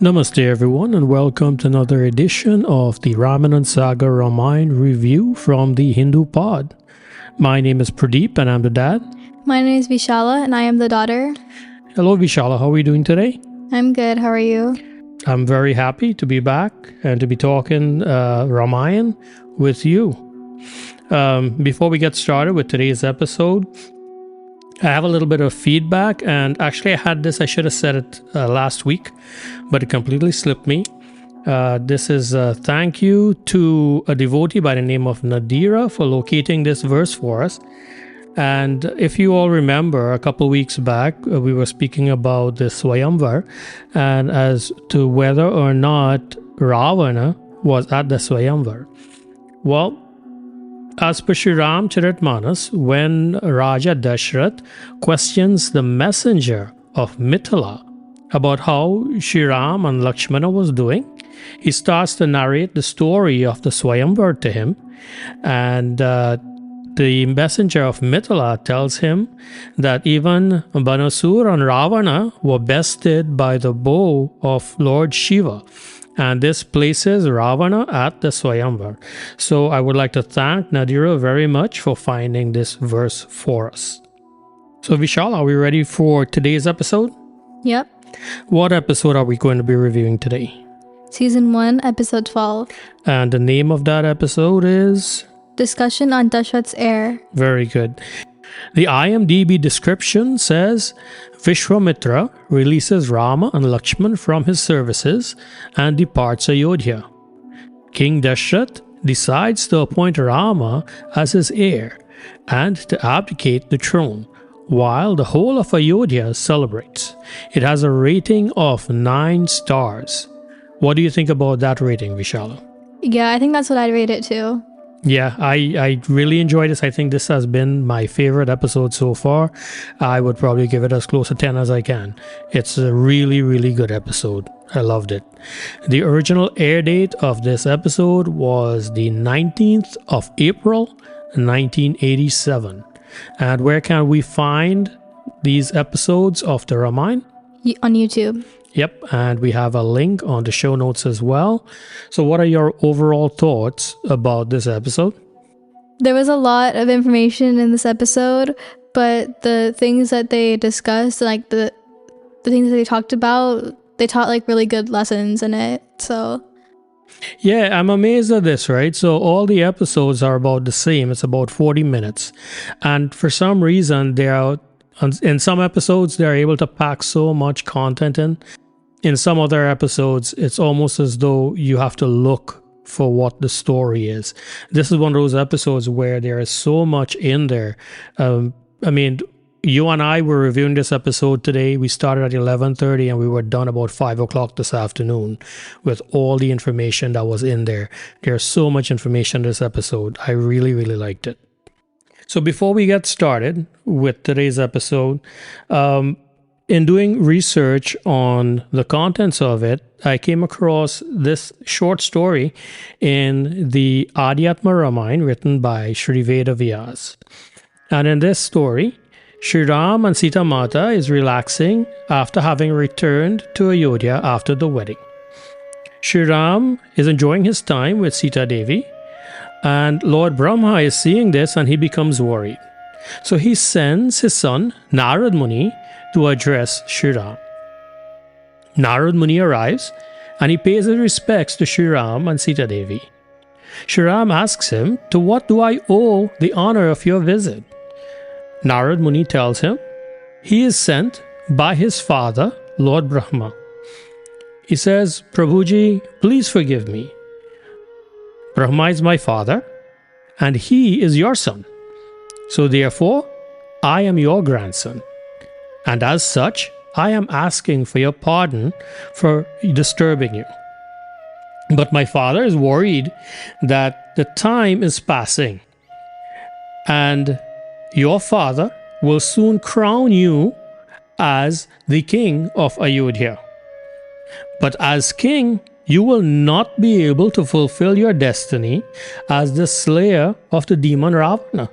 Namaste everyone and welcome to another edition of the Ramanand Sagar Ramayan review from the Hindu Pod. My name is Pradeep and I'm the dad. My name is Vishala and I am the daughter. Hello Vishala, how are you doing today? I'm good, how are you? I'm very happy to be back and to be talking Ramayan with you. Before we get started with today's episode, I have a little bit of feedback, and actually I should have said it last week, but it completely slipped me. This is a thank you to a devotee by the name of Nadira for locating this verse for us. And if you all remember, a couple of weeks back, we were speaking about the Swayamvar and as to whether or not Ravana was at the Swayamvar. Well, as per Sri Ramcharitmanas, when Raja Dashrath questions the messenger of Mithila about how Sri Ram and Lakshmana was doing, he starts to narrate the story of the Swayamvar to him, and the messenger of Mithila tells him that even Banasur and Ravana were bested by the bow of Lord Shiva. And this places Ravana at the Swayamvar. So I would like to thank Nadira very much for finding this verse for us. So Vishal, are we ready for today's episode? Yep. What episode are we going to be reviewing today? Season 1, Episode 12. And the name of that episode is? Discussion on Dashrath's heir. Very good. The IMDb description says, Vishwamitra releases Rama and Lakshman from his services and departs Ayodhya. King Dashrath decides to appoint Rama as his heir and to abdicate the throne, while the whole of Ayodhya celebrates. It has a rating of 9 stars. What do you think about that rating, Vishala? Yeah, I think that's what I'd rate it too. Yeah, I really enjoyed this. I think this has been my favorite episode so far. I would probably give it as close to 10 as I can. It's a really, really good episode. I loved it. The original air date of this episode was the 19th of April, 1987. And where can we find these episodes of the Ramayana? On YouTube. Yep, and we have a link on the show notes as well. So what are your overall thoughts about this episode? There was a lot of information in this episode, but the things that they discussed, like the things that they talked about, they taught like really good lessons in it. So yeah, I'm amazed at this, right? So all the episodes are about the same. It's about 40 minutes. And for some reason, in some episodes, they're able to pack so much content in. In some other episodes, it's almost as though you have to look for what the story is. This is one of those episodes where there is so much in there. I mean, you and I were reviewing this episode today. We started at 11:30 and we were done about 5 o'clock this afternoon with all the information that was in there. There's so much information in this episode. I really, really liked it. So before we get started with today's episode, in doing research on the contents of it, I came across this short story in the Adhyatma Ramayana written by Sri Veda Vyas. And in this story, Sri Ram and Sita Mata is relaxing after having returned to Ayodhya after the wedding. Sri Ram is enjoying his time with Sita Devi, and Lord Brahma is seeing this and he becomes worried. So he sends his son, Narad Muni, to address Sri Ram. Narad Muni arrives and he pays his respects to Sri Ram and Sita Devi. Sri Ram asks him, "To what do I owe the honor of your visit?" Narad Muni tells him, he is sent by his father, Lord Brahma. He says, "Prabhuji, please forgive me. Brahma is my father and he is your son. So therefore, I am your grandson. And as such, I am asking for your pardon for disturbing you. But my father is worried that the time is passing and your father will soon crown you as the king of Ayodhya. But as king, you will not be able to fulfill your destiny as the slayer of the demon Ravana.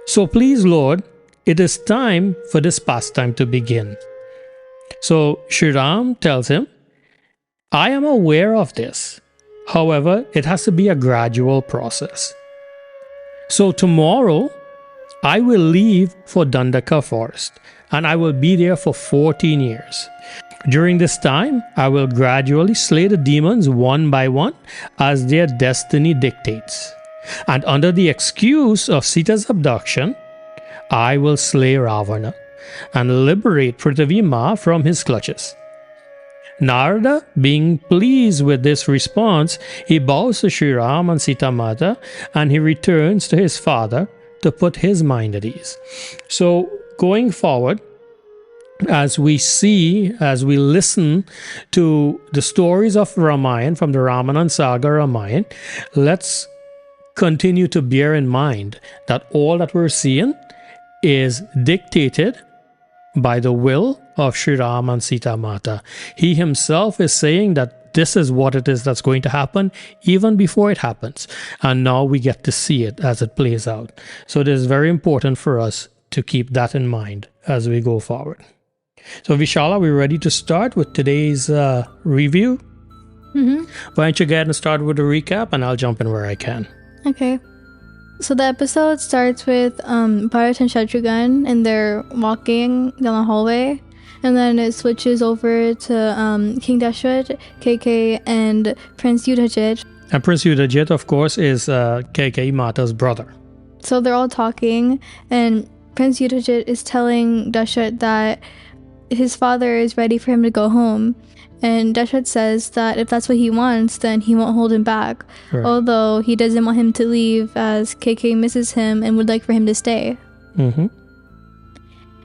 So please, Lord, it is time for this pastime to begin." So Sri Ram tells him, I am aware of this. However, it has to be a gradual process. So tomorrow, I will leave for Dandaka forest and I will be there for 14 years. During this time, I will gradually slay the demons one by one as their destiny dictates. And under the excuse of Sita's abduction, I will slay Ravana and liberate Prithvi Ma from his clutches. Narada, being pleased with this response, he bows to Sri Ram and Sita Mata and he returns to his father to put his mind at ease. So going forward, as we listen to the stories of Ramayan from the Ramanand Sagar Ramayan, let's continue to bear in mind that all that we're seeing is dictated by the will of Sri Ram and Sita Mata. He himself is saying that this is what it is that's going to happen even before it happens. And now we get to see it as it plays out. So it is very important for us to keep that in mind as we go forward. So Vishala, we're ready to start with today's review. Mm-hmm. Why don't you go ahead and start with a recap and I'll jump in where I can. Okay. So the episode starts with Bharat and Shatrughan and they're walking down the hallway. And then it switches over to King Dashrath, KK, and Prince Yudhajit. And Prince Yudhajit, of course, is KK Mata's brother. So they're all talking and Prince Yudhajit is telling Dashrath that his father is ready for him to go home. And Dashrath says that if that's what he wants, then he won't hold him back. Right. Although he doesn't want him to leave as KK misses him and would like for him to stay. Mm-hmm.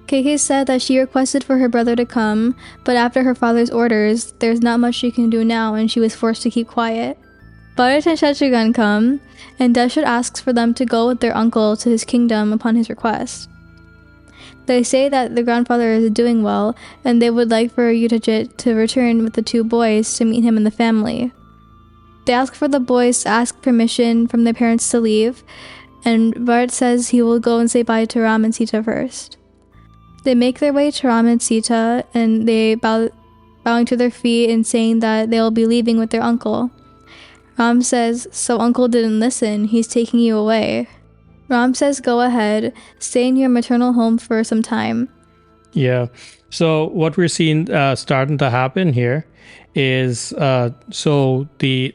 KK said that she requested for her brother to come, but after her father's orders, there's not much she can do now and she was forced to keep quiet. Bharat and Shatrughan come, and Dashrath asks for them to go with their uncle to his kingdom upon his request. They say that the grandfather is doing well, and they would like for Yudhajit to return with the two boys to meet him and the family. They ask for the boys to ask permission from their parents to leave, and Bharat says he will go and say bye to Ram and Sita first. They make their way to Ram and Sita, and they bowing to their feet and saying that they will be leaving with their uncle. Ram says, "So uncle didn't listen, he's taking you away." Ram says, "Go ahead, stay in your maternal home for some time." Yeah. So what we're seeing starting to happen here is so the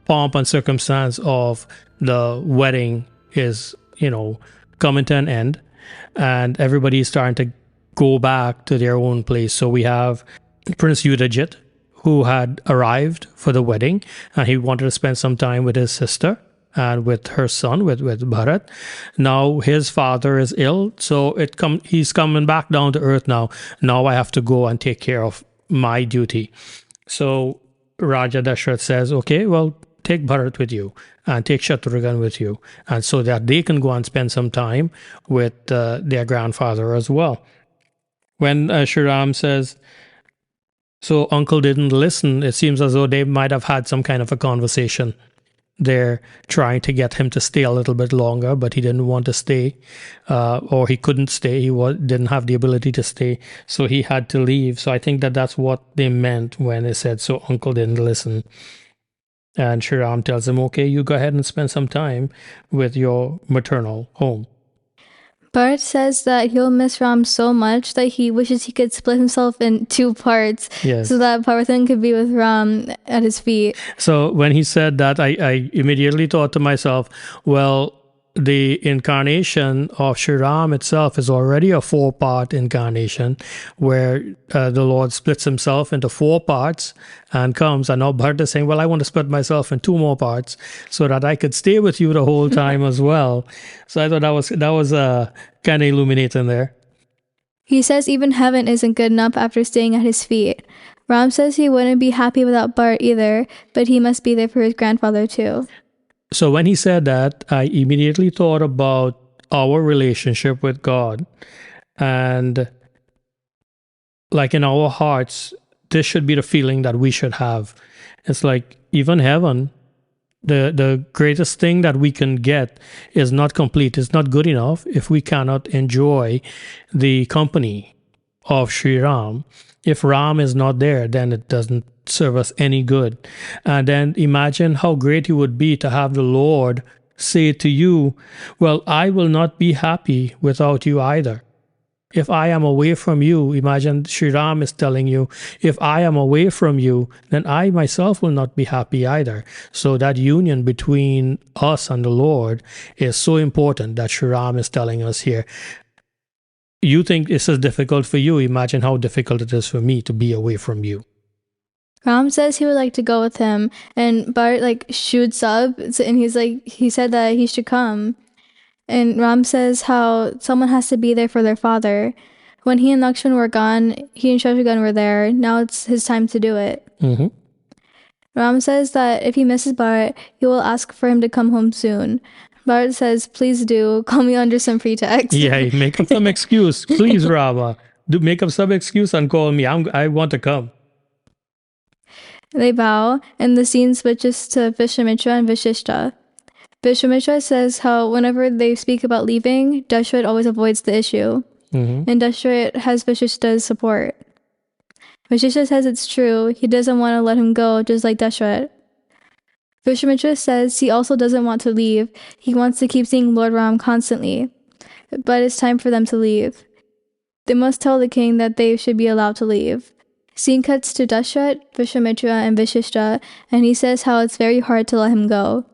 pomp and circumstance of the wedding is, coming to an end, and everybody is starting to go back to their own place. So we have Prince Yudhajit, who had arrived for the wedding, and he wanted to spend some time with his sister and with her son, with Bharat. Now his father is ill, so he's coming back down to earth now. Now I have to go and take care of my duty. So Raja Dashrath says, okay, well, take Bharat with you and take Shatrughan with you, and so that they can go and spend some time with their grandfather as well. When Shri Ram says, so uncle didn't listen, it seems as though they might have had some kind of a conversation. They're trying to get him to stay a little bit longer, but he didn't want to stay, or he couldn't stay. He didn't have the ability to stay, so he had to leave. So I think that's what they meant when they said, so uncle didn't listen. And Shri Ram tells him, okay, you go ahead and spend some time with your maternal home. Bharat says that he'll miss Ram so much that he wishes he could split himself in two parts, yes, so that Parthan could be with Ram at his feet. So when he said that, I immediately thought to myself, well, the incarnation of Shri Ram itself is already a 4-part incarnation where the Lord splits himself into 4 parts and comes. And now Bharat is saying, well, I want to split myself in 2 more parts so that I could stay with you the whole time as well. So I thought that was kind of illuminating there. He says even heaven isn't good enough after staying at his feet. Ram says he wouldn't be happy without Bharat either, but he must be there for his grandfather too. So when he said that, I immediately thought about our relationship with God. And like in our hearts, this should be the feeling that we should have. It's like even heaven, the greatest thing that we can get is not complete. It's not good enough if we cannot enjoy the company of Sri Ram. If Ram is not there, then it doesn't serve us any good. And then imagine how great it would be to have the Lord say to you, well, I will not be happy without you either. If I am away from you, imagine Sri Ram is telling you, if I am away from you, then I myself will not be happy either. So that union between us and the Lord is so important that Sri Ram is telling us here. You think this is difficult for you. Imagine how difficult it is for me to be away from you. Ram says he would like to go with him, and Bart like shoots up, and he said that he should come. And Ram says how someone has to be there for their father. When he and Lakshman were gone, he and Shatrughan were there. Now it's his time to do it. Mm-hmm. Ram says that if he misses Bart, he will ask for him to come home soon. Bart says, please do, call me under some pretext. Yeah, make up some excuse. Please, Rama. Do make up some excuse and call me. I want to come. They bow, and the scene switches to Vishwamitra and Vashishta. Vishwamitra says how whenever they speak about leaving, Dashrath always avoids the issue. Mm-hmm. And Dashrath has Vashishta's support. Vashishta says it's true. He doesn't want to let him go, just like Dashrath. Vishwamitra says he also doesn't want to leave. He wants to keep seeing Lord Ram constantly. But it's time for them to leave. They must tell the king that they should be allowed to leave. Scene cuts to Dashrath, Vishwamitra, and Vashishta, and he says how it's very hard to let him go.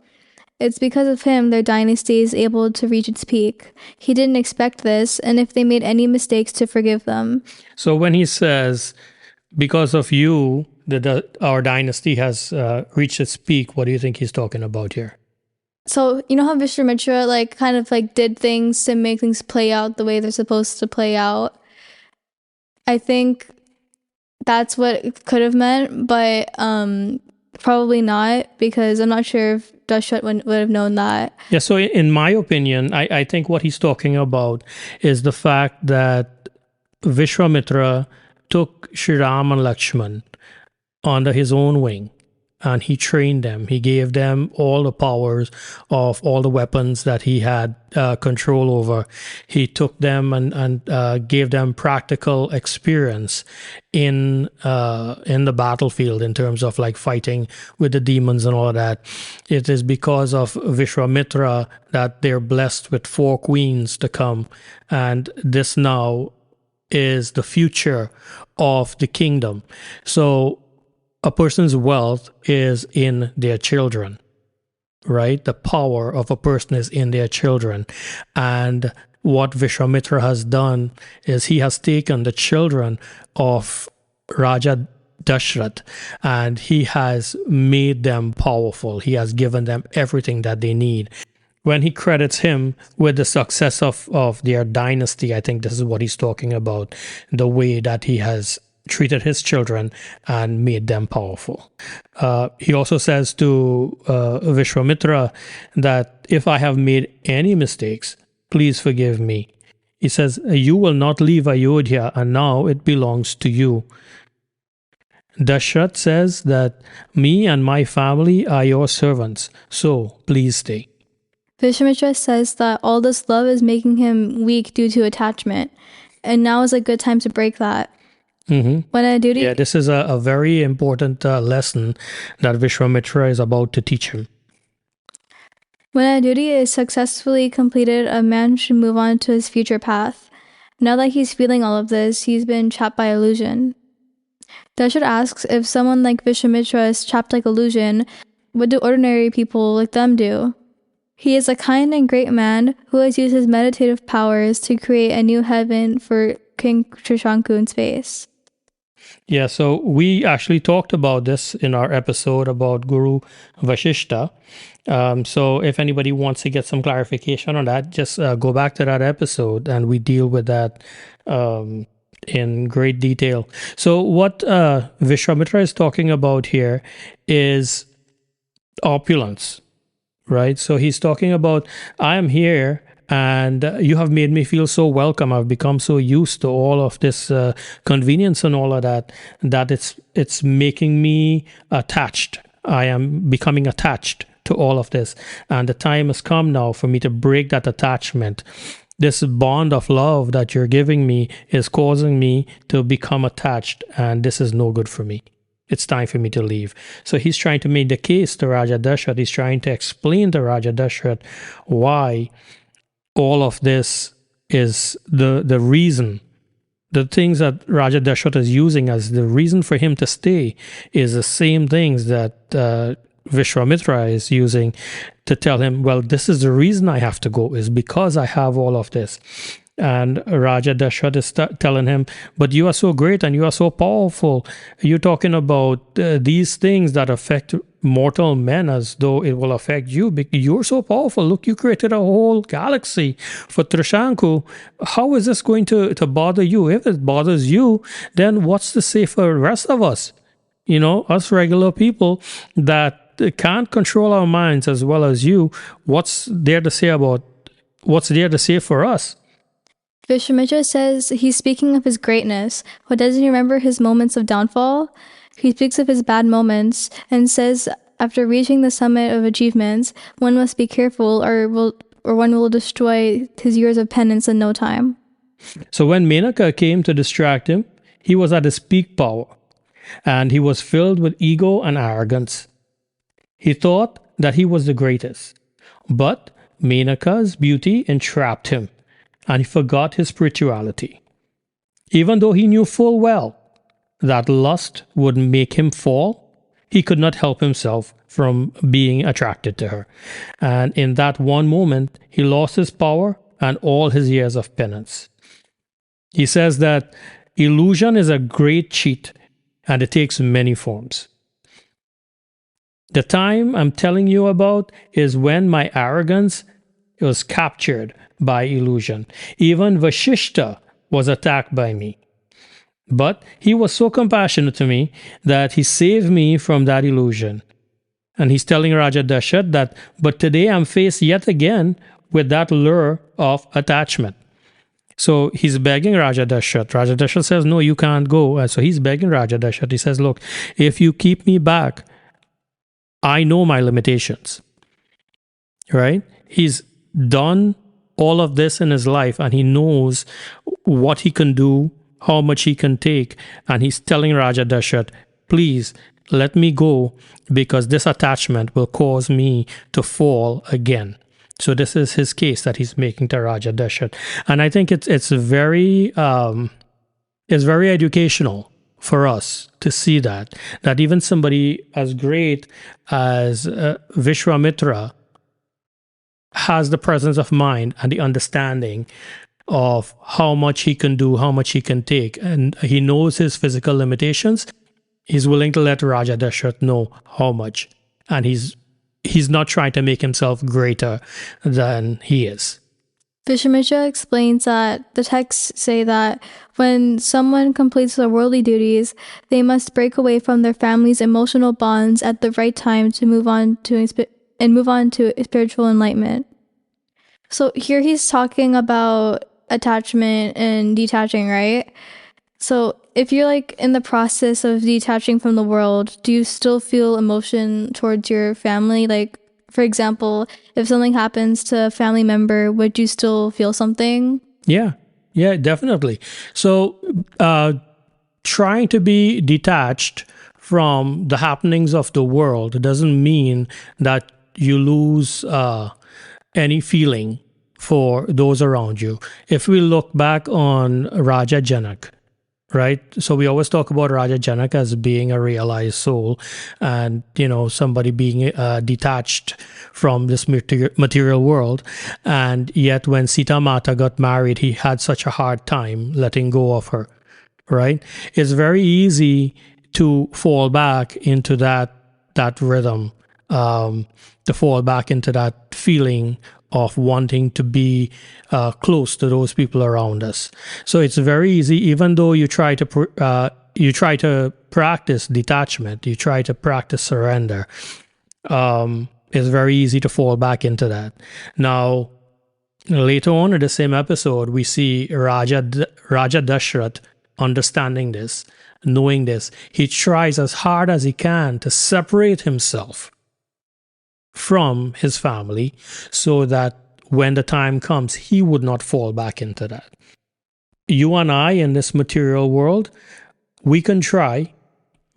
It's because of him their dynasty is able to reach its peak. He didn't expect this, and if they made any mistakes, to forgive them. So when he says, because of you, our dynasty has reached its peak, what do you think he's talking about here? So, you know how Vishwamitra kind of did things to make things play out the way they're supposed to play out? I think that's what it could have meant, but probably not, because I'm not sure if Dashrath would have known that. Yeah, so in my opinion, I think what he's talking about is the fact that Vishwamitra took Sri Ram and Lakshman under his own wing, and he trained them. He gave them all the powers of all the weapons that he had control over. He took them and gave them practical experience in the battlefield in terms of fighting with the demons and all of that. It is because of Vishwamitra that they're blessed with 4 queens to come, and this now is the future of the kingdom. So a person's wealth is in their children, right? The power of a person is in their children. And what Vishwamitra has done is he has taken the children of Raja Dashrath and he has made them powerful. He has given them everything that they need. When he credits him with the success of their dynasty, I think this is what he's talking about, the way that he has treated his children and made them powerful. He also says to Vishwamitra that if I have made any mistakes, please forgive me. He says, you will not leave Ayodhya and now it belongs to you. Dashrath says that me and my family are your servants, so please stay. Vishwamitra says that all this love is making him weak due to attachment, and now is a good time to break that. Mm-hmm. When a duty... Yeah, this is a very important lesson that Vishwamitra is about to teach him. When a duty is successfully completed, a man should move on to his future path. Now that he's feeling all of this, he's been trapped by illusion. Dashrath asks if someone like Vishwamitra is trapped like illusion, what do ordinary people like them do? He is a kind and great man who has used his meditative powers to create a new heaven for King Trishanku in space. Yeah, so we actually talked about this in our episode about Guru Vashishta. So if anybody wants to get some clarification on that, just go back to that episode and we deal with that in great detail. So what Vishwamitra is talking about here is opulence, right? So he's talking about, I am here and you have made me feel so welcome. I've become so used to all of this convenience and all of that, that it's making me attached. I am becoming attached to all of this. And the time has come now for me to break that attachment. This bond of love that you're giving me is causing me to become attached, and this is no good for me. It's time for me to leave. So he's trying to make the case to Raja Dashrath. He's trying to explain to Raja Dashrath why all of this is the reason. The things that Raja Dashrath is using as the reason for him to stay is the same things that Vishwamitra is using to tell him, well, this is the reason I have to go, is because I have all of this. And Raja Dashrath is telling him, but you are so great and you are so powerful. You're talking about these things that affect mortal men as though it will affect you. You're so powerful. Look, you created a whole galaxy for Trishanku. How is this going to bother you? If it bothers you, then what's to say for the rest of us? You know, us regular people that can't control our minds as well as you. What's there to say for us? Vishwamitra says he's speaking of his greatness, but doesn't he remember his moments of downfall? He speaks of his bad moments and says after reaching the summit of achievements, one must be careful or one will destroy his years of penance in no time. So when Menaka came to distract him, he was at his peak power, and he was filled with ego and arrogance. He thought that he was the greatest, but Menaka's beauty entrapped him, and he forgot his spirituality. Even though he knew full well that lust would make him fall, he could not help himself from being attracted to her. And in that one moment, he lost his power and all his years of penance. He says that illusion is a great cheat, and it takes many forms. The time I'm telling you about is when my arrogance was captured by illusion. Even Vashishta was attacked by me. But he was so compassionate to me that he saved me from that illusion. And he's telling Raja Dashrath that, but today I'm faced yet again with that lure of attachment. So he's begging Raja Dashrath. Raja Dashrath says, no, you can't go. And so he's begging Raja Dashrath. He says, look, if you keep me back, I know my limitations. Right? He's done all of this in his life, and he knows what he can do, how much he can take. And he's telling Raja Dashrath, please let me go, because this attachment will cause me to fall again. So this is his case that he's making to Raja Dashrath. And I think it's very educational for us to see that even somebody as great as Vishwamitra has the presence of mind and the understanding of how much he can do, how much he can take. And he knows his physical limitations. He's willing to let Raja Dashrath know how much. And he's not trying to make himself greater than he is. Vishwamitra explains that the texts say that when someone completes their worldly duties, they must break away from their family's emotional bonds at the right time to move on to spiritual enlightenment. So here he's talking about attachment and detaching, right? So if you're like in the process of detaching from the world, do you still feel emotion towards your family? Like, for example, if something happens to a family member, would you still feel something? Yeah, definitely. So trying to be detached from the happenings of the world doesn't mean that you lose any feeling for those around you. If we look back on Raja Janak, right? So we always talk about Raja Janak as being a realized soul, and somebody being detached from this material world. And yet when Sita Mata got married, he had such a hard time letting go of her, right? It's very easy to fall back into that rhythm, to fall back into that feeling of wanting to be close to those people around us. So it's very easy, even though you try to practice detachment, you try to practice surrender. It's very easy to fall back into that. Now, later on in the same episode, we see Raja Dashrath understanding this, knowing this. He tries as hard as he can to separate himself from his family so that when the time comes, he would not fall back into that. You and I in this material world, we can try,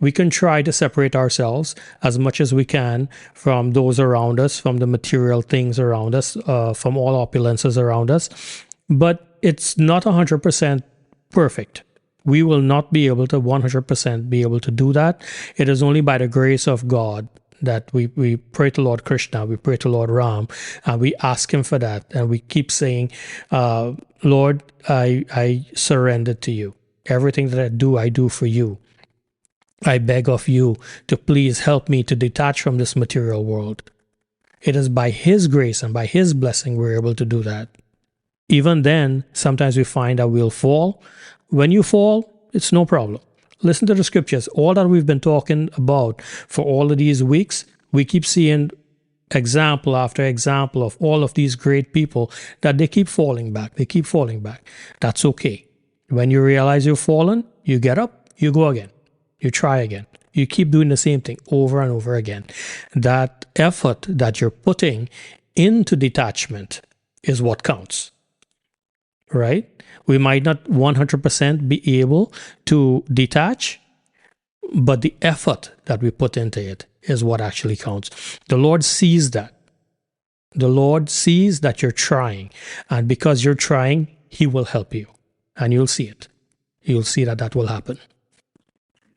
We can try to separate ourselves as much as we can from those around us, from the material things around us, from all opulences around us. But it's not 100% perfect. We will not be able to 100% be able to do that. It is only by the grace of God that we pray to Lord Krishna, we pray to Lord Ram, and we ask him for that. And we keep saying, Lord, I surrender to you. Everything that I do for you. I beg of you to please help me to detach from this material world. It is by his grace and by his blessing we're able to do that. Even then, sometimes we find that we'll fall. When you fall, it's no problem. Listen to the scriptures. All that we've been talking about for all of these weeks, we keep seeing example after example of all of these great people that they keep falling back. They keep falling back. That's okay. When you realize you've fallen, you get up, you go again. You try again. You keep doing the same thing over and over again. That effort that you're putting into detachment is what counts, right? We might not 100% be able to detach, but the effort that we put into it is what actually counts. The Lord sees that. The Lord sees that you're trying. And because you're trying, he will help you. And you'll see it. You'll see that will happen.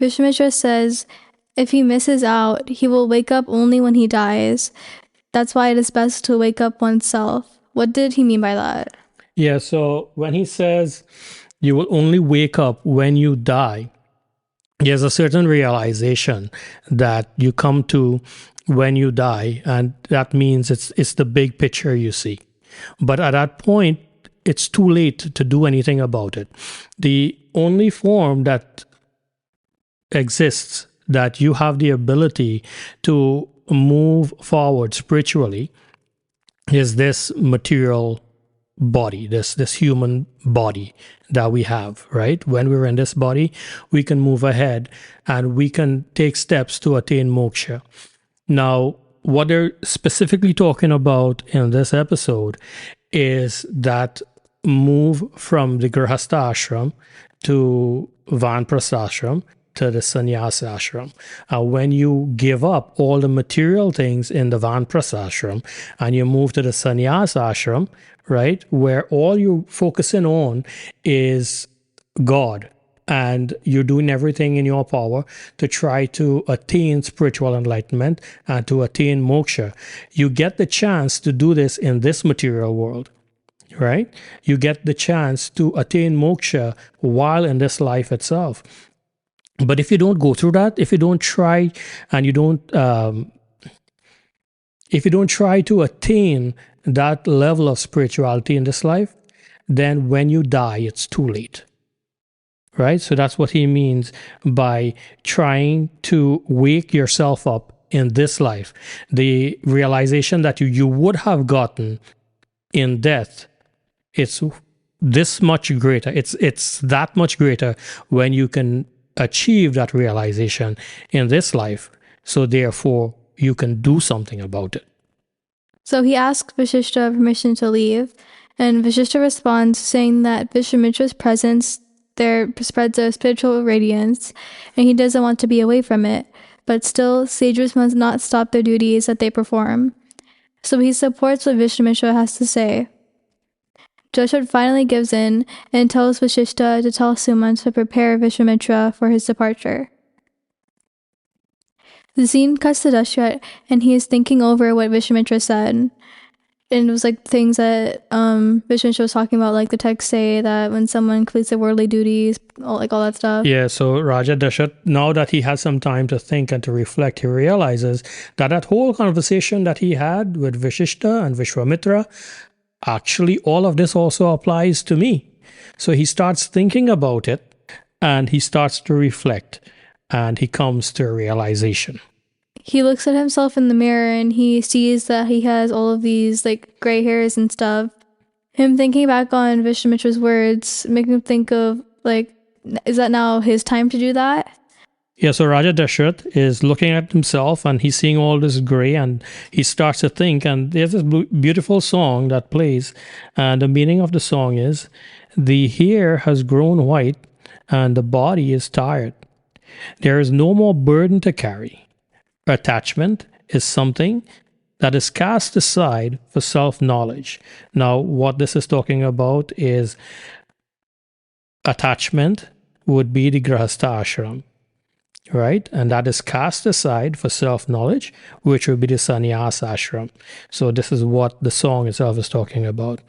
Vishwamitra says, if he misses out, he will wake up only when he dies. That's why it is best to wake up oneself. What did he mean by that? Yeah, so when he says you will only wake up when you die, there's a certain realization that you come to when you die, and that means it's the big picture you see. But at that point, it's too late to do anything about it. The only form that exists that you have the ability to move forward spiritually is this material body, this human body that we have, right? When we're in this body, we can move ahead and we can take steps to attain moksha. Now, what they're specifically talking about in this episode is that move from the Grihastha ashram to Vanprastha ashram to the sannyasa ashram. When you give up all the material things in the Vanprastha ashram and you move to the sannyasa ashram, right, where all you're focusing on is God, and you're doing everything in your power to try to attain spiritual enlightenment and to attain moksha, you get the chance to do this in this material world. Right? You get the chance to attain moksha while in this life itself. But if you don't go through that, if you don't try and if you don't try to attain that level of spirituality in this life, then when you die, it's too late. Right? So that's what he means by trying to wake yourself up in this life. The realization that you would have gotten in death, it's this much greater. It's that much greater when you can achieve that realization in this life. So therefore, you can do something about it. So he asks Vashishta permission to leave, and Vashishta responds saying that Vishwamitra's presence there spreads a spiritual radiance, and he doesn't want to be away from it. But still, sages must not stop their duties that they perform. So he supports what Vishwamitra has to say. Dashrath finally gives in and tells Vashishta to tell Suman to prepare Vishwamitra for his departure. The scene cuts to Dashrath, and he is thinking over what Vishwamitra said. And it was like things that Vishwamitra was talking about, like the texts say that when someone completes their worldly duties, all that stuff. Yeah, so Raja Dashrath, now that he has some time to think and to reflect, he realizes that whole conversation that he had with Vashishta and Vishwamitra, actually all of this also applies to me. So he starts thinking about it and he starts to reflect and he comes to a realization. He looks at himself in the mirror and he sees that he has all of these like gray hairs and stuff. Him thinking back on Vishwamitra's words make him think of like, is that now his time to do that? Yeah, so Raja Dashrath is looking at himself and he's seeing all this gray and he starts to think, and there's this beautiful song that plays, and the meaning of the song is, the hair has grown white and the body is tired. There is no more burden to carry. Attachment is something that is cast aside for self-knowledge. Now, what this is talking about is attachment would be the Grihastha ashram, right? And that is cast aside for self-knowledge, which would be the sannyas ashram. So this is what the song itself is talking about.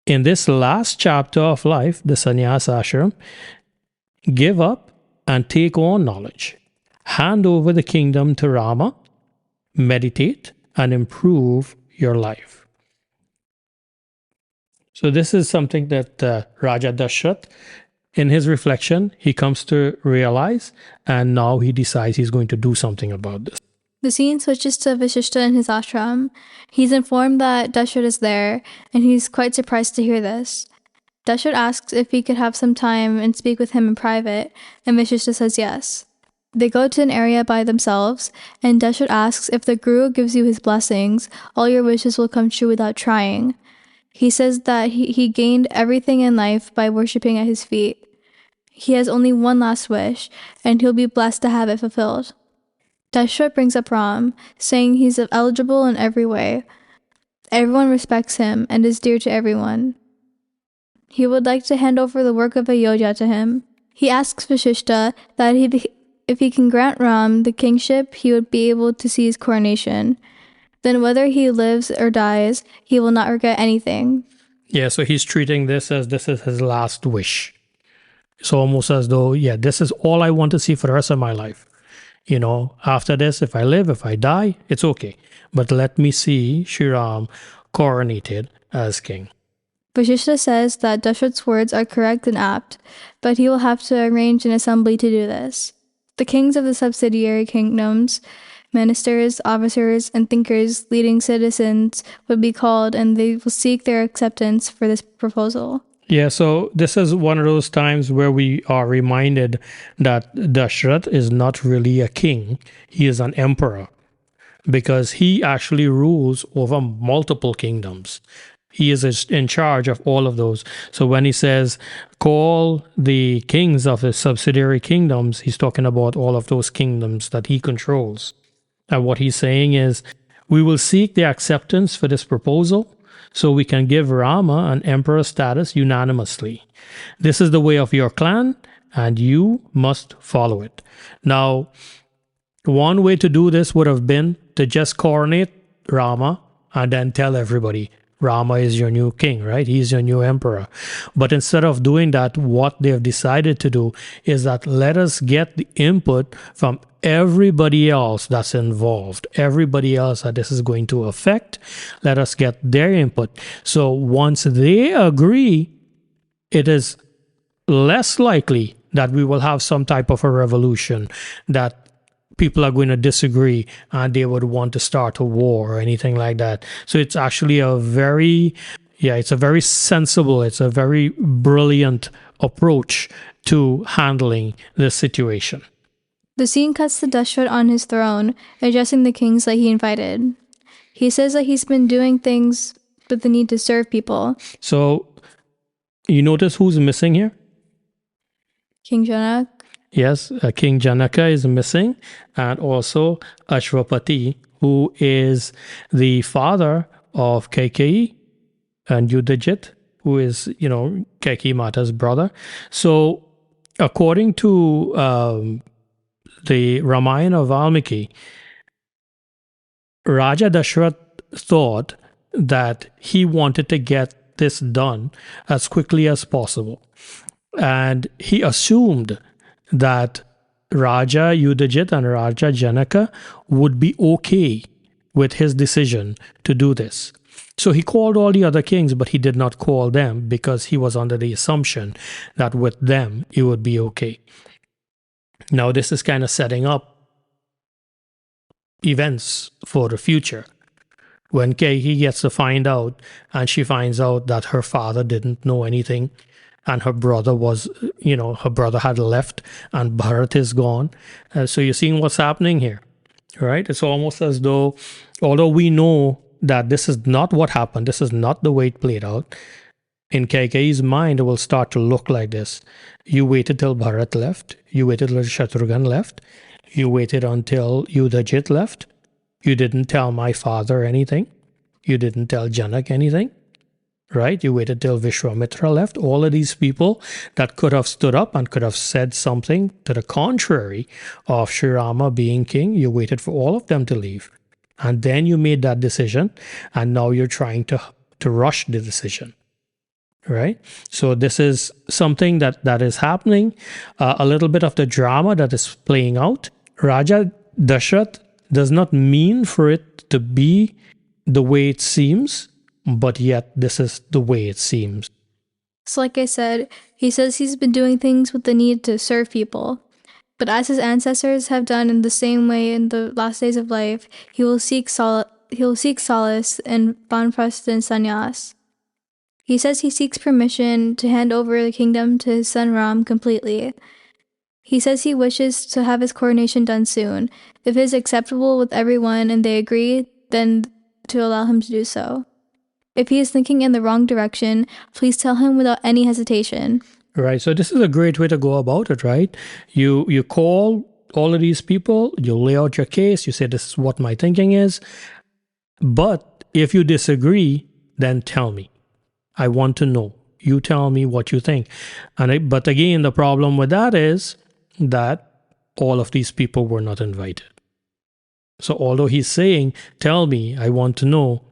In this last chapter of life, the sannyas ashram, give up and take on knowledge. Hand over the kingdom to Rama, meditate, and improve your life. So this is something that Raja Dashrath, in his reflection, he comes to realize, and now he decides he's going to do something about this. The scene switches to Vashishta in his ashram. He's informed that Dashrath is there, and he's quite surprised to hear this. Dashrath asks if he could have some time and speak with him in private, and Vashishta says yes. They go to an area by themselves, and Dashrath asks if the Guru gives you his blessings, all your wishes will come true without trying. He says that he gained everything in life by worshipping at his feet. He has only one last wish, and he'll be blessed to have it fulfilled. Dashrath brings up Ram, saying he's eligible in every way. Everyone respects him and is dear to everyone. He would like to hand over the work of Ayodhya to him. He asks Vashishta that if he can grant Ram the kingship, he would be able to see his coronation. Then whether he lives or dies, he will not regret anything. Yeah, so he's treating this as this is his last wish. It's almost as though, yeah, this is all I want to see for the rest of my life. You know, after this, if I live, if I die, it's okay. But let me see Sri Ram coronated as king. Vashishta says that Dashrath's words are correct and apt, but he will have to arrange an assembly to do this. The kings of the subsidiary kingdoms, ministers, officers, and thinkers leading citizens would be called, and they will seek their acceptance for this proposal. Yeah, so this is one of those times where we are reminded that Dashrath is not really a king. He is an emperor because he actually rules over multiple kingdoms. He is in charge of all of those. So when he says, call the kings of the subsidiary kingdoms, he's talking about all of those kingdoms that he controls. And what he's saying is, we will seek the acceptance for this proposal so we can give Rama an emperor status unanimously. This is the way of your clan, and you must follow it. Now, one way to do this would have been to just coronate Rama and then tell everybody, Rama is your new king, right? He's your new emperor. But instead of doing that, what they've decided to do is that let us get the input from everybody else that's involved, everybody else that this is going to affect. Let us get their input. So once they agree, it is less likely that we will have some type of a revolution, that people are going to disagree and they would want to start a war or anything like that. So it's actually it's a very sensible, it's a very brilliant approach to handling this situation. The scene cuts to Dashrath on his throne, addressing the kings that he invited. He says that he's been doing things with the need to serve people. So you notice who's missing here? King Janak. Yes, King Janaka is missing, and also Ashwapati, who is the father of Kaikeyi, and Yudhijit, who is, Kaikeyi Mata's brother. So according to the Ramayana of Valmiki, Raja Dashrath thought that he wanted to get this done as quickly as possible. And he assumed that Raja Yudhijit and Raja Janaka would be okay with his decision to do this. So he called all the other kings, but he did not call them because he was under the assumption that with them it would be okay. Now this is kind of setting up events for the future. When Kaikeyi gets to find out, and she finds out that her father didn't know anything, and her brother her brother had left, and Bharat is gone. So you're seeing what's happening here, right? It's almost as though, although we know that this is not what happened, this is not the way it played out, In Kaikeyi's mind, it will start to look like this. You waited till Bharat left. You waited till Shatrughan left. You waited until Yudhajit left. You didn't tell my father anything. You didn't tell Janak anything. Right? You waited till Vishwamitra left. All of these people that could have stood up and could have said something to the contrary of Sri Rama being king, you waited for all of them to leave. And then you made that decision, and now you're trying to rush the decision. Right? So this is something that is happening, a little bit of the drama that is playing out. Raja Dashrath does not mean for it to be the way it seems, but yet this is the way it seems. So like I said, he says he's been doing things with the need to serve people. But as his ancestors have done in the same way in the last days of life, he will seek solace in Banprasth and Sannyas. He says he seeks permission to hand over the kingdom to his son Ram completely. He says he wishes to have his coronation done soon. If it is acceptable with everyone and they agree, then to allow him to do so. If he is thinking in the wrong direction, please tell him without any hesitation. Right. So this is a great way to go about it, right? You call all of these people, you lay out your case, you say, this is what my thinking is. But if you disagree, then tell me. I want to know. You tell me what you think. But again, the problem with that is that all of these people were not invited. So although he's saying, tell me, I want to know,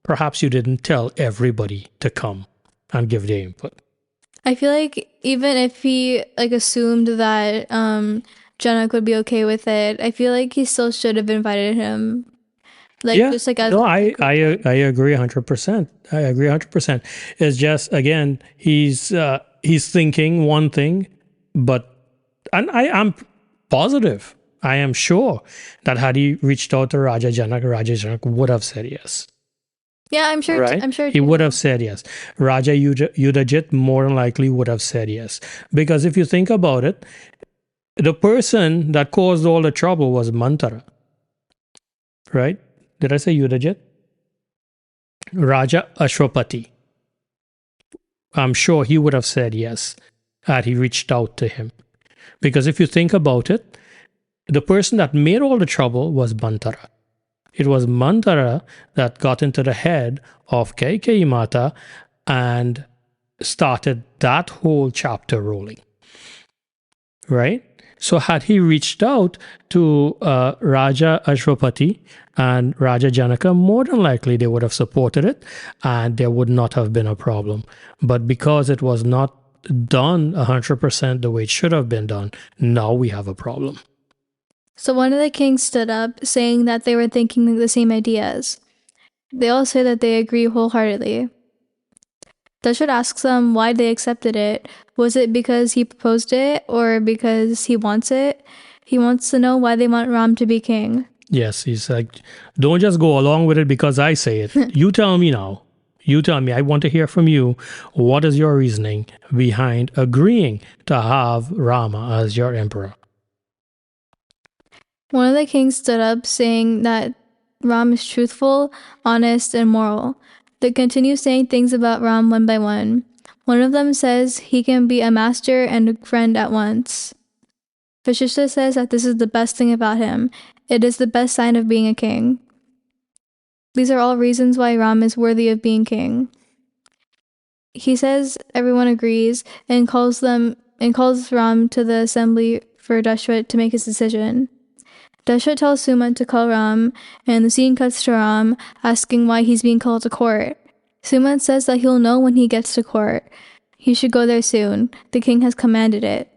perhaps you didn't tell everybody to come and give their input. I feel like even if he assumed that Janak would be okay with it, I feel like he still should have invited him. I agree 100%. I agree 100%. It's just, again, he's thinking one thing, but I'm positive, I am sure that had he reached out to Raja Janak would have said yes. Yeah, I'm sure. Right? I'm sure he would have said yes. Raja Yudhajit more than likely would have said yes. Because if you think about it, the person that caused all the trouble was Mantara. Right? Did I say Yudhajit? Raja Ashwapati. I'm sure he would have said yes had he reached out to him. Because if you think about it, the person that made all the trouble was Mantara. It was Mantara that got into the head of Kaikeyi Mata and started that whole chapter rolling. Right? So had he reached out to Raja Ashwapati and Raja Janaka, more than likely they would have supported it and there would not have been a problem. But because it was not done 100% the way it should have been done, now we have a problem. So one of the kings stood up, saying that they were thinking the same ideas. They all say that they agree wholeheartedly. Dashrath asks them why they accepted it. Was it because he proposed it or because he wants it? He wants to know why they want Ram to be king. Yes, he's like, don't just go along with it because I say it. You tell me now. You tell me. I want to hear from you. What is your reasoning behind agreeing to have Rama as your emperor? One of the kings stood up, saying that Ram is truthful, honest, and moral. They continue saying things about Ram one by one. One of them says he can be a master and a friend at once. Vashishta says that this is the best thing about him. It is the best sign of being a king. These are all reasons why Ram is worthy of being king. He says everyone agrees and calls Ram to the assembly for Dashrath to make his decision. Dashrath tells Suman to call Ram, and the scene cuts to Ram, asking why he's being called to court. Suman says that he'll know when he gets to court. He should go there soon. The king has commanded it.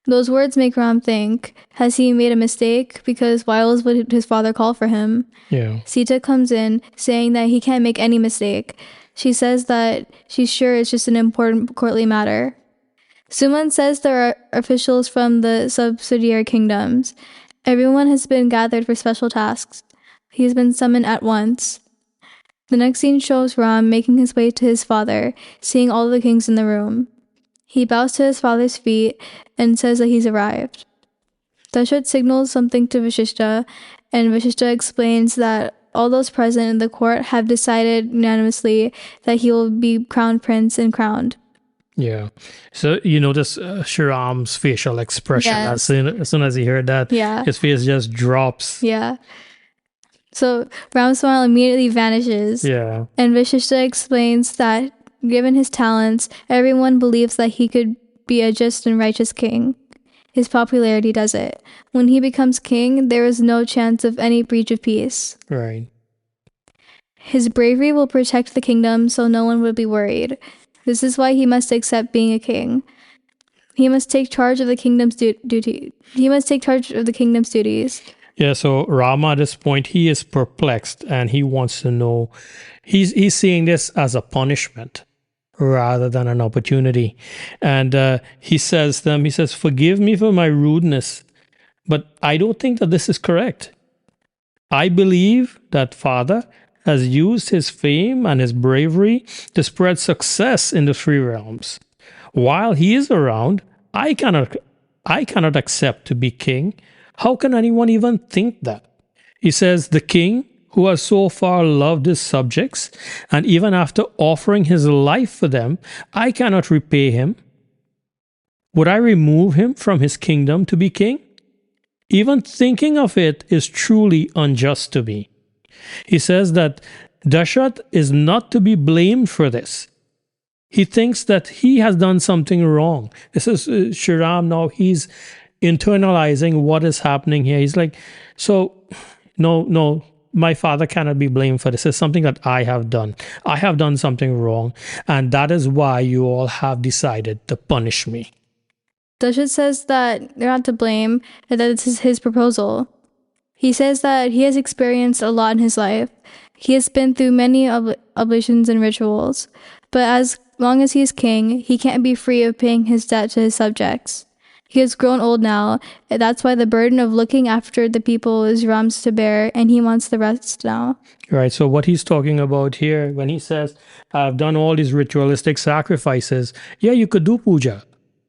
Those words make Ram think, has he made a mistake? Because why else would his father call for him? Yeah. Sita comes in, saying that he can't make any mistake. She says that she's sure it's just an important courtly matter. Suman says there are officials from the subsidiary kingdoms. Everyone has been gathered for special tasks. He has been summoned at once. The next scene shows Ram making his way to his father, seeing all the kings in the room. He bows to his father's feet and says that he's arrived. Dashrath signals something to Vashishta, and Vashishta explains that all those present in the court have decided unanimously that he will be crowned prince and crowned. Yeah. So you notice Shriram's facial expression. Yes. As soon as he heard that, Yeah. his face just drops. Yeah. So Ram's smile immediately vanishes. Yeah. And Vishishta explains that given his talents, everyone believes that he could be a just and righteous king. His popularity does it. When he becomes king, there is no chance of any breach of peace. Right. His bravery will protect the kingdom, so no one would be worried. This is why he must accept being a king. He must take charge of the kingdom's duty. He must take charge of the kingdom's duties. Yeah, so Rama at this point, he is perplexed and he wants to know, he's seeing this as a punishment rather than an opportunity. And he says, forgive me for my rudeness, but I don't think that this is correct. I believe that Father has used his fame and his bravery to spread success in the three realms. While he is around, I cannot accept to be king. How can anyone even think that? He says, the king who has so far loved his subjects, and even after offering his life for them, I cannot repay him. Would I remove him from his kingdom to be king? Even thinking of it is truly unjust to me. He says that Dashrath is not to be blamed for this. He thinks that he has done something wrong. This is Shriram now. He's internalizing what is happening here. He's like, so, no, my father cannot be blamed for this. It's something that I have done. I have done something wrong. And that is why you all have decided to punish me. Dashrath says that they're not to blame and that this is his proposal. He says that he has experienced a lot in his life. He has been through many oblations and rituals. But as long as he is king, he can't be free of paying his debt to his subjects. He has grown old now, and that's why the burden of looking after the people is Ram's to bear, and he wants the rest now. Right, so what he's talking about here, when he says, I've done all these ritualistic sacrifices, yeah, you could do puja,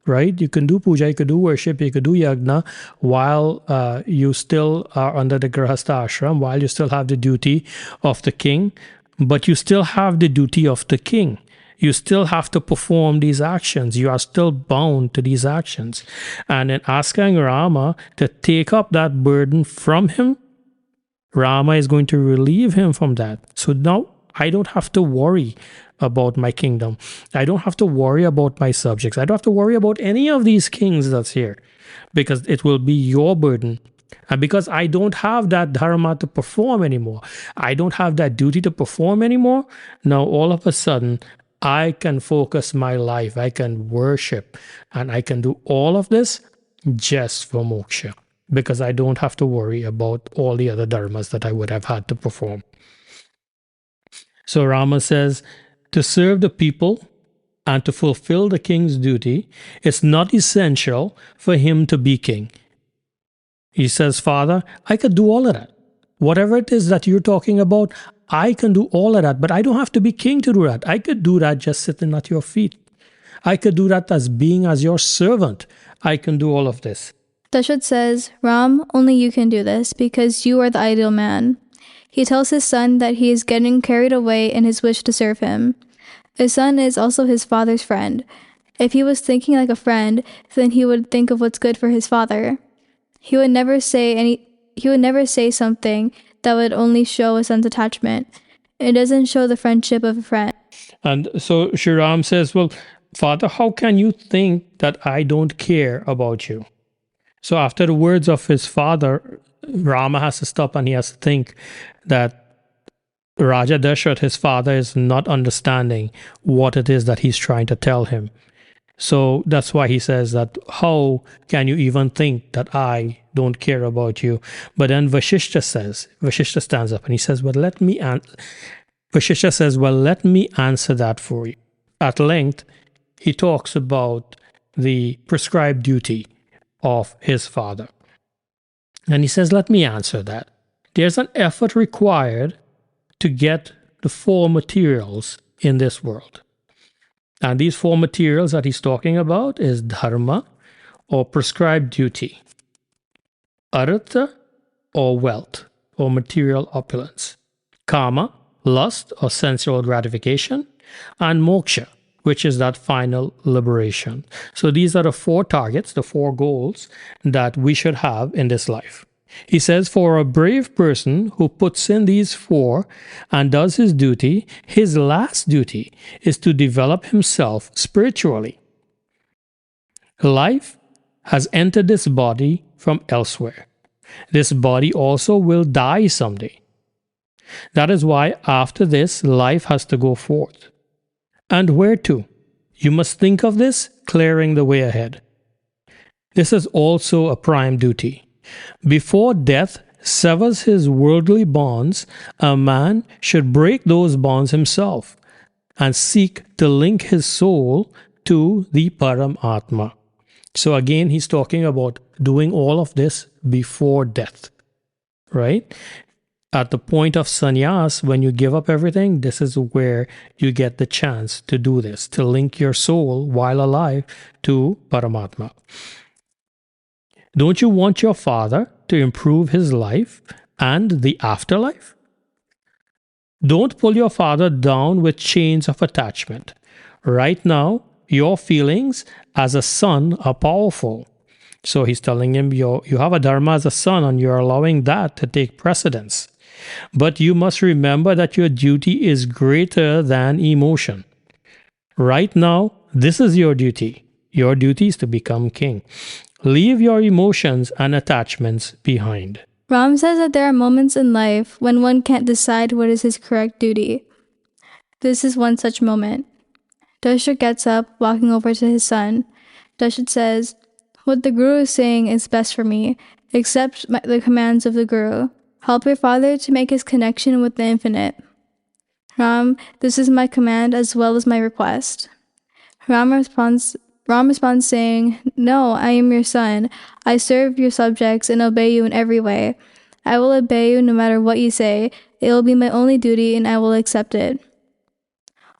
right? You can do puja, you could do worship, you could do yagna, while you still are under the grahastha ashram, while you still have the duty of the king, but you still have the duty of the king. You still have to perform these actions. You are still bound to these actions. And in asking Rama to take up that burden from him, Rama is going to relieve him from that. So now I don't have to worry about my kingdom. I don't have to worry about my subjects. I don't have to worry about any of these kings that's here, because it will be your burden. And because I don't have that dharma to perform anymore, I don't have that duty to perform anymore, now all of a sudden, I can focus my life, I can worship, and I can do all of this just for moksha, because I don't have to worry about all the other dharmas that I would have had to perform. So Rama says, to serve the people and to fulfill the king's duty, it's not essential for him to be king. He says, Father, I could do all of that. Whatever it is that you're talking about, I can do all of that, but I don't have to be king to do that. I could do that just sitting at your feet. I could do that as being as your servant. I can do all of this. Dashrath says, Ram, only you can do this because you are the ideal man. He tells his son that he is getting carried away in his wish to serve him. His son is also his father's friend. If he was thinking like a friend, then he would think of what's good for his father. He would never say something that would only show a son's attachment. It doesn't show the friendship of a friend. And so Shriram says, well, Father, how can you think that I don't care about you? So after the words of his father, Rama has to stop and he has to think that Raja Dashrath, his father, is not understanding what it is that he's trying to tell him. So that's why he says that, how can you even think that I don't care about you? But then Vashishta stands up and he says, Vashishta says, well, let me answer that for you. At length, he talks about the prescribed duty of his father. And he says, let me answer that. There's an effort required to get the 4 materials in this world. And these 4 materials that he's talking about is dharma, or prescribed duty, artha, or wealth, or material opulence, kama, lust or sensual gratification, and moksha, which is that final liberation. So these are the 4 targets, the 4 goals that we should have in this life. He says, for a brave person who puts in these 4 and does his duty, his last duty is to develop himself spiritually. Life has entered this body from elsewhere. This body also will die someday. That is why after this, life has to go forth. And where to? You must think of this, clearing the way ahead. This is also a prime duty. Before death severs his worldly bonds, a man should break those bonds himself and seek to link his soul to the Paramatma. So again, he's talking about doing all of this before death, right? At the point of sannyas, when you give up everything, this is where you get the chance to do this, to link your soul while alive to Paramatma. Don't you want your father to improve his life and the afterlife? Don't pull your father down with chains of attachment. Right now, your feelings as a son are powerful. So he's telling him you have a dharma as a son and you're allowing that to take precedence. But you must remember that your duty is greater than emotion. Right now, this is your duty. Your duty is to become king. Leave your emotions and attachments behind. Ram says that there are moments in life when one can't decide what is his correct duty. This is one such moment. Dashrath gets up, walking over to his son. Dashrath says, "What the Guru is saying is best for me. Accept the commands of the Guru. Help your father to make his connection with the infinite." "Ram, this is my command as well as my request." Ram responds saying, "No, I am your son. I serve your subjects and obey you in every way. I will obey you no matter what you say. It will be my only duty and I will accept it."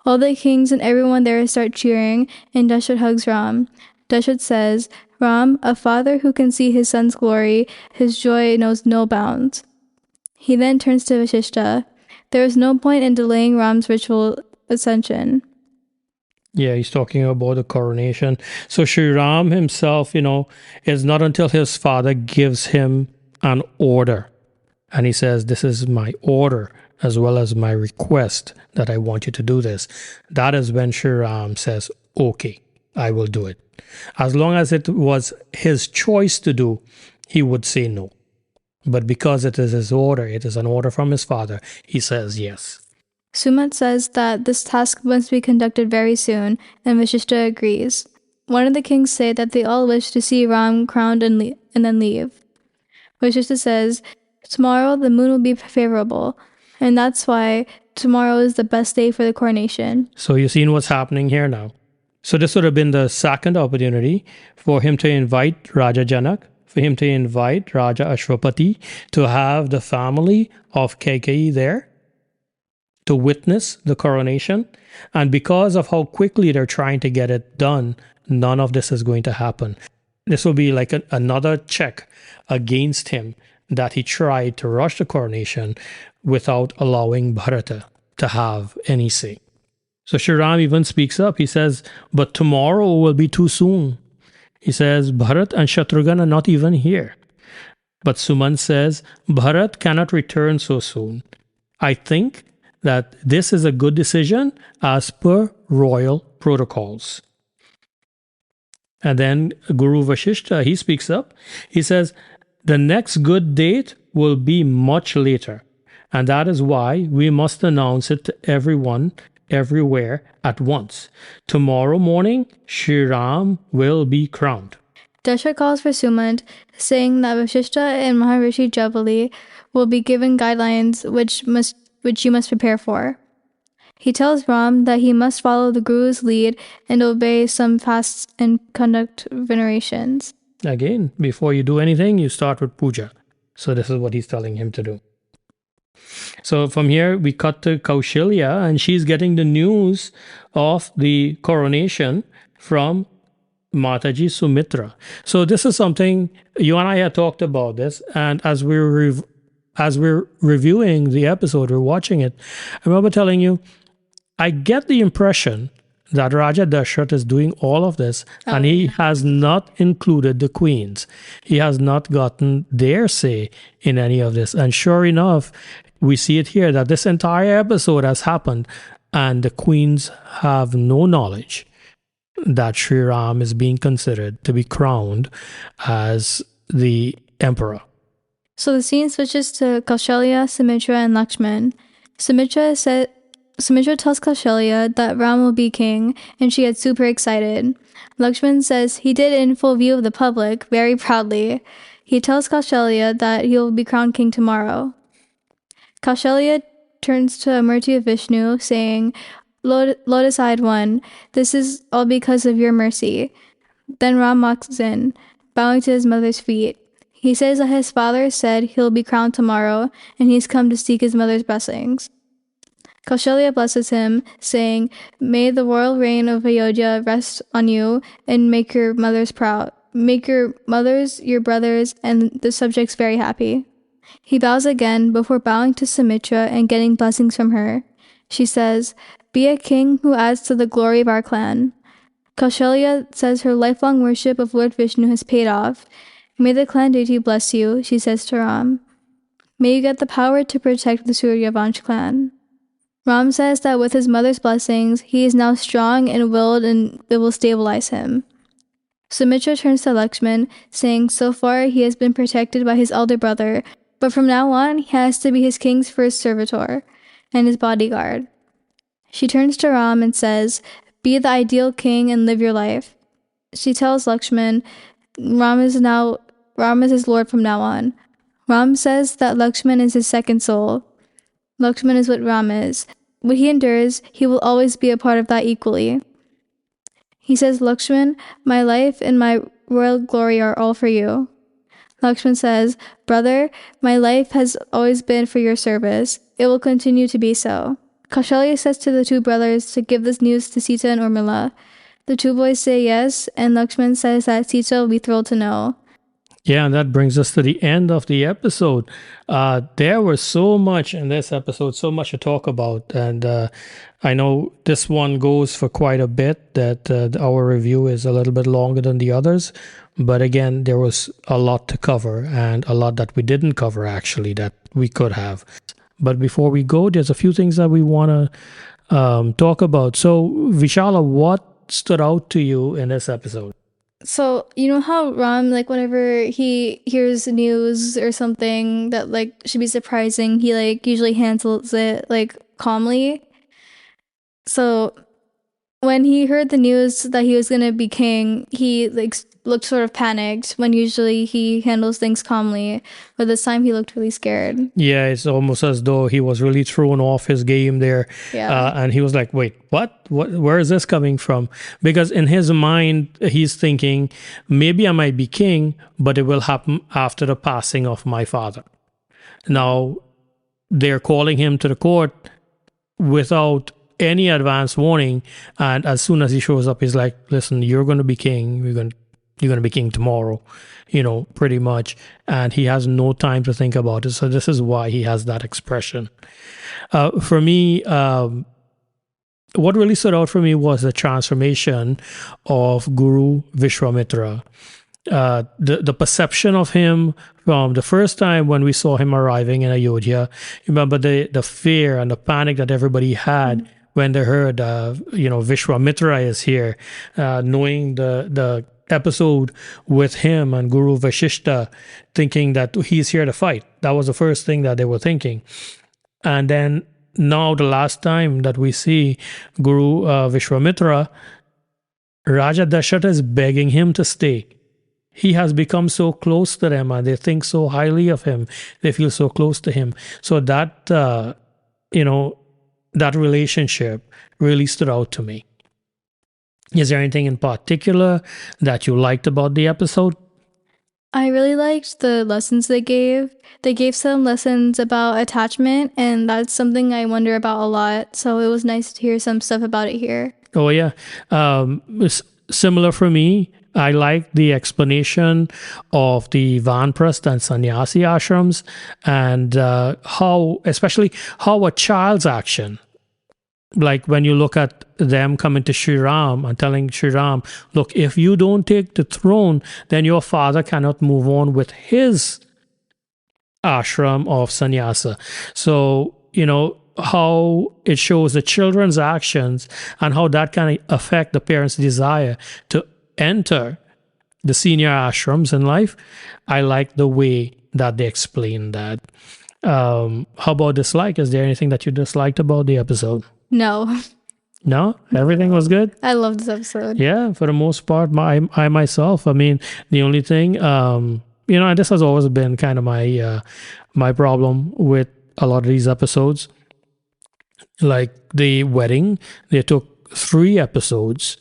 All the kings and everyone there start cheering, and Dashrath hugs Ram. Dashrath says, "Ram, a father who can see his son's glory, his joy knows no bounds." He then turns to Vashishta. There is no point in delaying Ram's ritual ascension. Yeah, he's talking about the coronation. So Sri Ram himself, it's not until his father gives him an order. And he says, this is my order as well as my request that I want you to do this. That is when Sri Ram says, okay, I will do it. As long as it was his choice to do, he would say no. But because it is his order, it is an order from his father, he says yes. Sumant says that this task must be conducted very soon, and Vashishta agrees. One of the kings say that they all wish to see Ram crowned and then leave. Vashishta says, tomorrow the moon will be favorable, and that's why tomorrow is the best day for the coronation. So you've seen what's happening here now. So this would have been the second opportunity for him to invite Raja Janak, for him to invite Raja Ashwapati, to have the family of Kaikeyi there, to witness the coronation. And because of how quickly they're trying to get it done, none of this is going to happen. This will be like another check against him that he tried to rush the coronation without allowing Bharata to have any say. So Shri Ram even speaks up. He says, but tomorrow will be too soon. He says, Bharat and Shatrughan are not even here. But Suman says, Bharat cannot return so soon. I think that this is a good decision as per royal protocols. And then Guru Vashishta, he speaks up. He says, the next good date will be much later. And that is why we must announce it to everyone, everywhere at once. Tomorrow morning, Shri Ram will be crowned. Dashrath calls for Sumant, saying that Vashishta and Maharishi Javali will be given guidelines which you must prepare for. He tells Ram that he must follow the Guru's lead and obey some fasts and conduct venerations. Again, before you do anything, you start with puja. So this is what he's telling him to do. So from here, we cut to Kaushalya, and she's getting the news of the coronation from Mataji Sumitra. So this is something, you and I had talked about this, and as we were as we're reviewing the episode, we're watching it, I remember telling you, I get the impression that Raja Dashrath is doing all of this, and he has not included the queens. He has not gotten their say in any of this. And sure enough, we see it here that this entire episode has happened, and the queens have no knowledge that Sri Ram is being considered to be crowned as the emperor. So the scene switches to Kaushalya, Sumitra, and Lakshman. Sumitra tells Kaushalya that Ram will be king, and she gets super excited. Lakshman says he did it in full view of the public, very proudly. He tells Kaushalya that he will be crowned king tomorrow. Kaushalya turns to a Murti of Vishnu, saying, Lotus-eyed one, this is all because of your mercy. Then Ram walks in, bowing to his mother's feet. He says that his father said he'll be crowned tomorrow, and he's come to seek his mother's blessings. Kaushalya blesses him, saying, May the royal reign of Ayodhya rest on you, and make your mothers proud. Make your mothers, your brothers, and the subjects very happy. He bows again before bowing to Sumitra and getting blessings from her. She says, Be a king who adds to the glory of our clan. Kaushalya says her lifelong worship of Lord Vishnu has paid off. May the clan deity bless you, she says to Ram. May you get the power to protect the Suryavansh clan. Ram says that with his mother's blessings, he is now strong and willed, and it will stabilize him. Sumitra turns to Lakshman, saying so far he has been protected by his elder brother, but from now on he has to be his king's first servitor and his bodyguard. She turns to Ram and says, Be the ideal king and live your life. She tells Lakshman, Ram is his lord from now on. Ram says that Lakshman is his second soul. Lakshman is what Ram is. What he endures, he will always be a part of that equally. He says, Lakshman, my life and my royal glory are all for you. Lakshman says, Brother, my life has always been for your service. It will continue to be so. Kaushalya says to the two brothers to give this news to Sita and Urmila. The two boys say yes, and Lakshman says that Sita will be thrilled to know. Yeah, and that brings us to the end of the episode. There was so much in this episode, so much to talk about. And I know this one goes for quite a bit, that our review is a little bit longer than the others. But again, there was a lot to cover, and a lot that we didn't cover, actually, that we could have. But before we go, there's a few things that we want to talk about. So, Vishala, what stood out to you in this episode? So, you know how Ram, like, whenever he hears news or something that, like, should be surprising, he, like, usually handles it, like, calmly? So, when he heard the news that he was going to be king, he, like, looked sort of panicked, when usually he handles things calmly. But this time he looked really scared. Yeah, it's almost as though he was really thrown off his game there. Yeah. And he was like, wait, what? Where is this coming from? Because in his mind, he's thinking, maybe I might be king, but it will happen after the passing of my father. Now, they're calling him to the court without any advance warning. And as soon as he shows up, he's like, listen, you're going to be king. You're going to be king tomorrow, pretty much. And he has no time to think about it. So this is why he has that expression. For me, what really stood out for me was the transformation of Guru Vishwamitra. The perception of him from the first time when we saw him arriving in Ayodhya. Remember the fear and the panic that everybody had when they heard, Vishwamitra is here, knowing the episode with him and Guru Vashishta, thinking that he's here to fight. That was the first thing that they were thinking. And then now the last time that we see Guru Vishwamitra, Raja Dasharatha is begging him to stay. He has become so close to them, and they think so highly of him. They feel so close to him. So that, that relationship really stood out to me. Is there anything in particular that you liked about the episode? I really liked the lessons they gave. They gave some lessons about attachment, and that's something I wonder about a lot. So it was nice to hear some stuff about it here. Oh, yeah. It's similar for me. I like the explanation of the Vanprastha and Sannyasi ashrams, and especially how a child's action, like when you look at them coming to Sri Ram and telling Sri Ram, look, if you don't take the throne, then your father cannot move on with his ashram of sannyasa. So, how it shows the children's actions and how that can affect the parents' desire to enter the senior ashrams in life. I like the way that they explain that. How about dislike? Is there anything that you disliked about the episode? No. No? Everything was good? I love this episode. Yeah, for the most part, I myself, the only thing, and this has always been kind of my problem with a lot of these episodes. Like the wedding, they took 3 episodes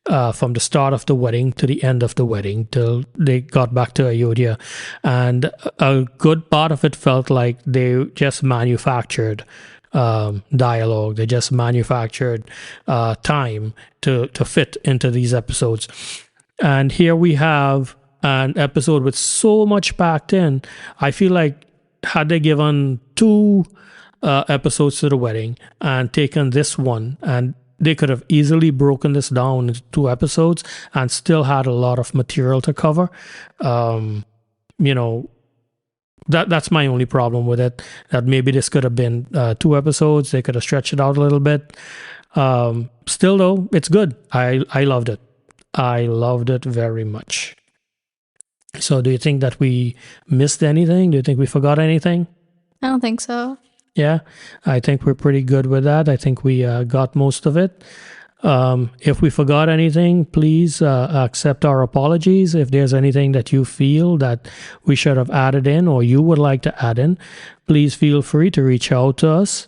from the start of the wedding to the end of the wedding till they got back to Ayodhya. And a good part of it felt like they just manufactured dialogue. They just manufactured time to fit into these episodes. And here we have an episode with so much packed in. I feel like had they given 2 episodes to the wedding and taken this one, and they could have easily broken this down into 2 episodes and still had a lot of material to cover. That's my only problem with it. That maybe this could have been 2 episodes. They could have stretched it out a little bit. Still, though, it's good. I loved it. I loved it very much. So do you think that we missed anything? Do you think we forgot anything? I don't think so. Yeah, I think we're pretty good with that. I think we got most of it. If we forgot anything, please accept our apologies. If there's anything that you feel that we should have added in or you would like to add in, please feel free to reach out to us.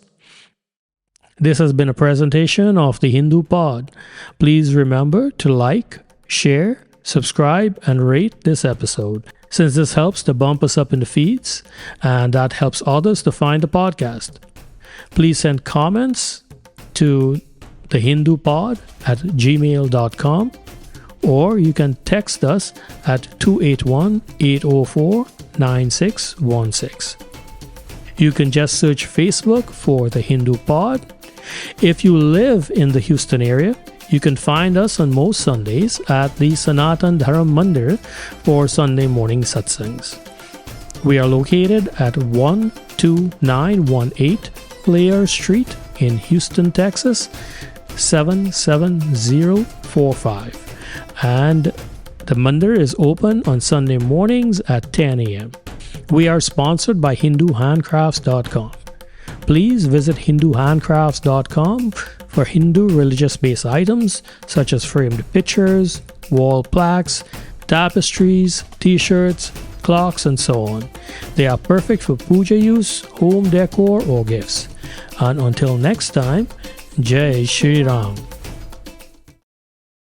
This has been a presentation of the Hindu Pod. Please remember to like, share, subscribe, and rate this episode, since this helps to bump us up in the feeds, and that helps others to find the podcast. Please send comments to thehindupod@gmail.com, or you can text us at 281-804-9616. You can just search Facebook for The Hindu Pod. If you live in the Houston area, you can find us on most Sundays at the Sanatan Dharm Mandir for Sunday Morning Satsanghs. We are located at 12918 Player Street in Houston, Texas, 77045. And the Mandir is open on Sunday mornings at 10 a.m. We are sponsored by HinduHandcrafts.com. Please visit HinduHandcrafts.com for Hindu religious-based items such as framed pictures, wall plaques, tapestries, t-shirts, clocks, and so on. They are perfect for puja use, home decor, or gifts. And until next time, Jai Shri Ram.